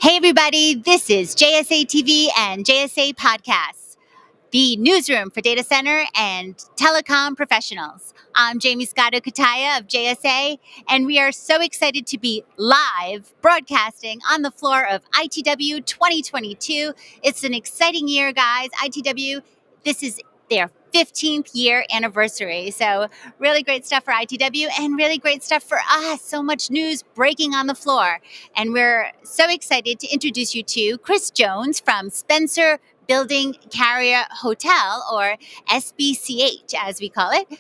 Hey, everybody, this is JSA TV and JSA Podcasts, the newsroom for data center and telecom professionals. I'm Jamie Scotto Kutaya of JSA, and we are so excited to be live broadcasting on the floor of ITW 2022. It's an exciting year, guys. ITW, this is their 15th year anniversary. So really great stuff for ITW and really great stuff for us. So much news breaking on the floor. And we're so excited to introduce you to Chris Jones from Spencer Building Carrier Hotel, or SBCH as we call it.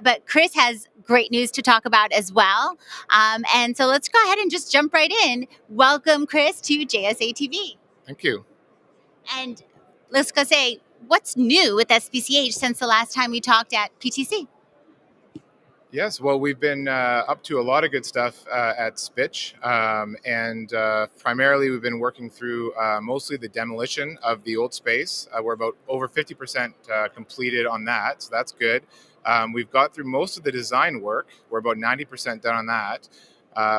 But Chris has great news to talk about as well. And so let's go ahead and just jump right in. Welcome, Chris, to JSA TV. Thank you. And let's go say, what's new with SBCH since the last time we talked at PTC? Yes, well, we've been up to a lot of good stuff at Spitch, and primarily we've been working through mostly the demolition of the old space. We're about over 50% completed on that, so that's good. We've got through most of the design work. We're about 90% done on that.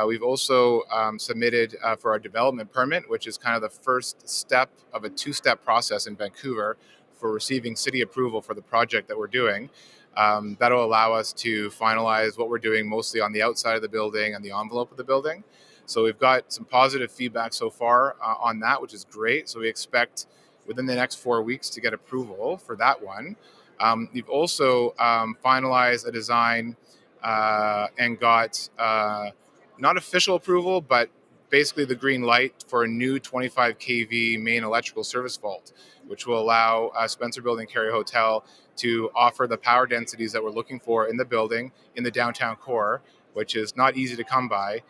We've also submitted for our development permit, which is kind of the first step of a two-step process in Vancouver for receiving city approval for the project that we're doing. That'll allow us to finalize what we're doing mostly on the outside of the building and the envelope of the building. So we've got some positive feedback so far on that, which is great. So we expect within the next 4 weeks to get approval for that one. We've also finalized a design and got not official approval, but basically the green light for a new 25 kV main electrical service vault, which will allow Spencer Building Carrier Hotel to offer the power densities that we're looking for in the building in the downtown core, which is not easy to come by.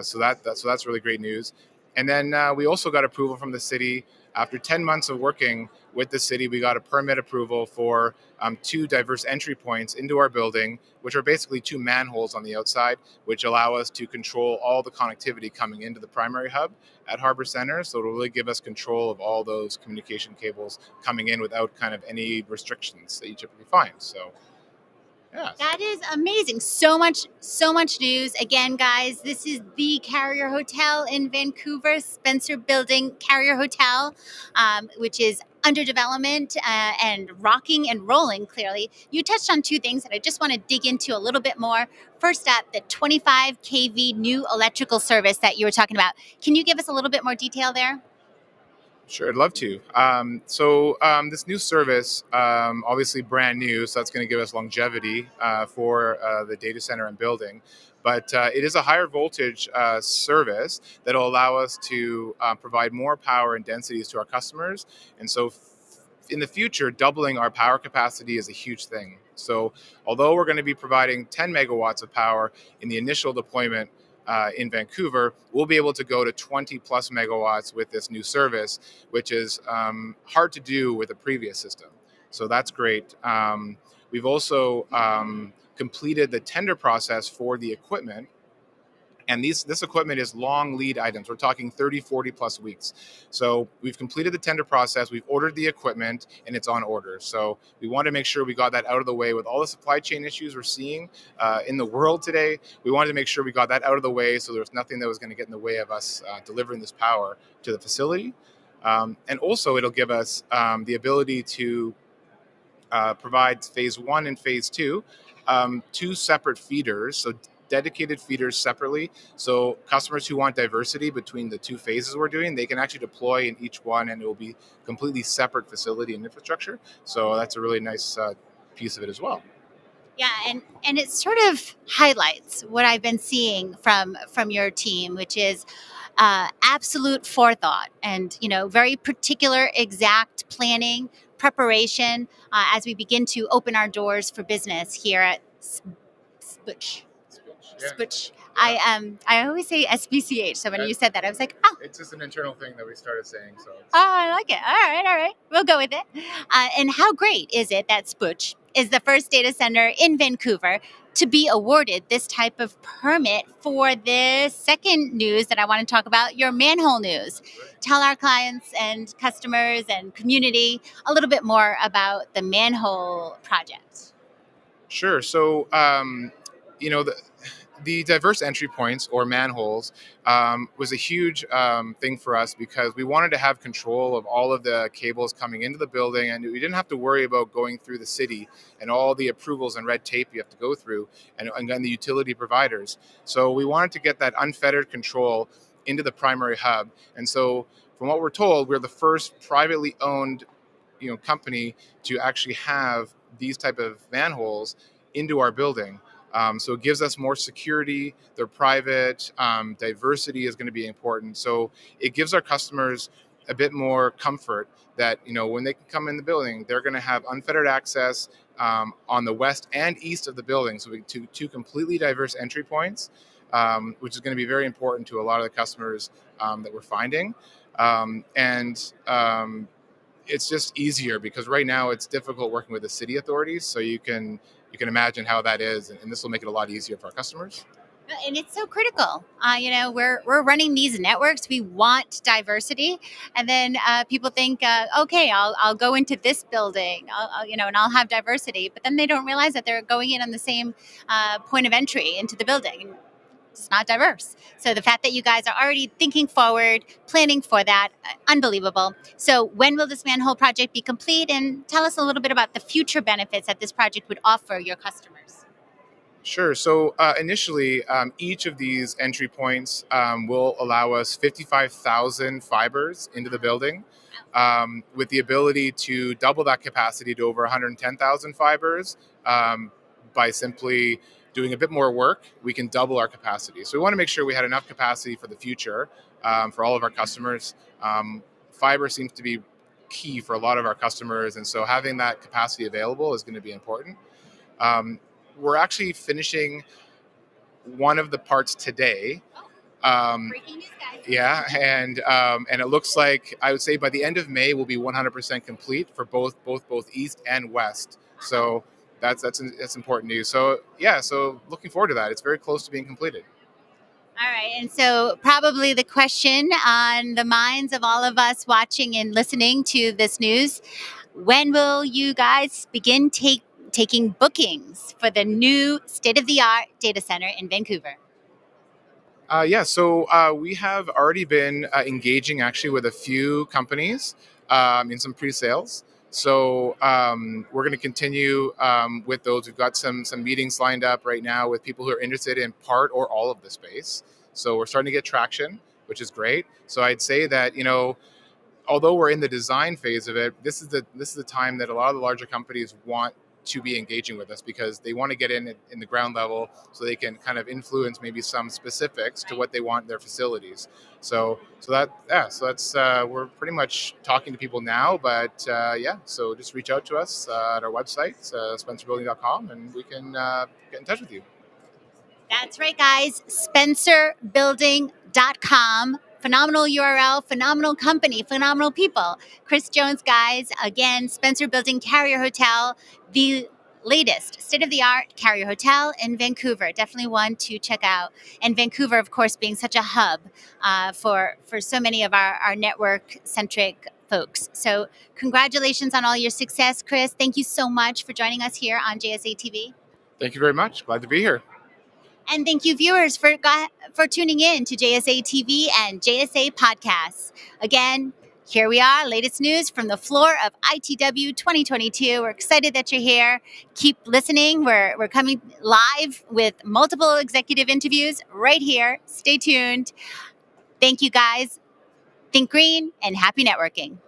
So that's really great news. And then we also got approval from the city. After 10 months of working with the city, we got a permit approval for 2 diverse entry points into our building, which are basically 2 manholes on the outside, which allow us to control all the connectivity coming into the primary hub at Harbor Center. So it'll really give us control of all those communication cables coming in without kind of any restrictions that you typically find. So yeah. That is amazing. So much news. Again, guys, this is the Carrier Hotel in Vancouver, Spencer Building Carrier Hotel, which is under development and rocking and rolling, clearly. You touched on 2 things that I just want to dig into a little bit more. First up, the 25 kV new electrical service that you were talking about. Can you give us a little bit more detail there? Sure, I'd love to. This new service, obviously brand new, so that's going to give us longevity for the data center and building. But it is a higher voltage service that will allow us to provide more power and densities to our customers. And so in the future, doubling our power capacity is a huge thing. So although we're going to be providing 10 megawatts of power in the initial deployment, in Vancouver, we'll be able to go to 20 plus megawatts with this new service, which is hard to do with a previous system. So that's great. We've also completed the tender process for the equipment. And this equipment is long lead items. We're talking 30, 40 plus weeks. So we've completed the tender process. We've ordered the equipment and it's on order. So we want to make sure we got that out of the way with all the supply chain issues we're seeing in the world today. We wanted to make sure we got that out of the way so there was nothing that was going to get in the way of us delivering this power to the facility. And also it'll give us the ability to provide phase 1 and phase 2, 2 separate feeders. So dedicated feeders separately. So customers who want diversity between the 2 phases we're doing, they can actually deploy in each one and it will be completely separate facility and infrastructure. So that's a really nice piece of it as well. Yeah, and it sort of highlights what I've been seeing from your team, which is absolute forethought and very particular, exact planning, preparation as we begin to open our doors for business here at Spitch. Spitch. I always say SBCH. So when you said that, I was like, oh. It's just an internal thing that we started saying. So. Oh, I like it. All right. We'll go with it. And how great is it that Spitch is the first data center in Vancouver to be awarded this type of permit for this second news that I want to talk about, your manhole news. Right. Tell our clients and customers and community a little bit more about the manhole project. Sure. So, the diverse entry points or manholes was a huge thing for us because we wanted to have control of all of the cables coming into the building, and we didn't have to worry about going through the city and all the approvals and red tape you have to go through, and the utility providers. So we wanted to get that unfettered control into the primary hub. And so from what we're told, we're the first privately owned company to actually have these type of manholes into our building. So it gives us more security. They're private. Diversity is going to be important. So it gives our customers a bit more comfort that when they can come in the building, they're going to have unfettered access on the west and east of the building. So we two completely diverse entry points, which is going to be very important to a lot of the customers that we're finding. And it's just easier because right now it's difficult working with the city authorities. So you can imagine how that is, and this will make it a lot easier for our customers. And it's so critical. We're running these networks. We want diversity, and then people think, okay, I'll go into this building, and I'll have diversity. But then they don't realize that they're going in on the same point of entry into the building. It's not diverse. So the fact that you guys are already thinking forward, planning for that, unbelievable. So when will this manhole project be complete? And tell us a little bit about the future benefits that this project would offer your customers. Sure. So initially, each of these entry points will allow us 55,000 fibers into the building, with the ability to double that capacity to over 110,000 fibers by simply doing a bit more work. We can double our capacity. So we want to make sure we had enough capacity for the future for all of our customers. Fiber seems to be key for a lot of our customers, and so having that capacity available is going to be important. Um, we're actually finishing one of the parts today. Breaking news, guys. Yeah, and it looks like I would say by the end of May we'll be 100% complete for both east and west. So that's important news. So yeah, so looking forward to that. It's very close to being completed. All right. And so, probably the question on the minds of all of us watching and listening to this news: when will you guys begin taking bookings for the new state of the art data center in Vancouver? Yeah, so we have already been engaging actually with a few companies in some pre-sales. So we're going to continue with those. We've got some meetings lined up right now with people who are interested in part or all of the space. So we're starting to get traction, which is great. So I'd say that although we're in the design phase of it, this is the time that a lot of the larger companies want to be engaging with us because they want to get in the ground level so they can kind of influence maybe some specifics to what they want in their facilities. So that's we're pretty much talking to people now, but yeah, so just reach out to us at our website, spencerbuilding.com, and we can get in touch with you. That's right, guys. SpencerBuilding.com. Phenomenal URL, phenomenal company, phenomenal people. Chris Jones, guys. Again, Spencer Building Carrier Hotel, the latest state of the art carrier hotel in Vancouver. Definitely one to check out. And Vancouver, of course, being such a hub for so many of our network centric folks. So, congratulations on all your success, Chris. Thank you so much for joining us here on JSA TV. Thank you very much. Glad to be here. And thank you, viewers, for tuning in to JSA TV and JSA Podcasts. Again, here we are, latest news from the floor of ITW 2022. We're excited that you're here. Keep listening. We're coming live with multiple executive interviews right here. Stay tuned. Thank you, guys. Think green and happy networking.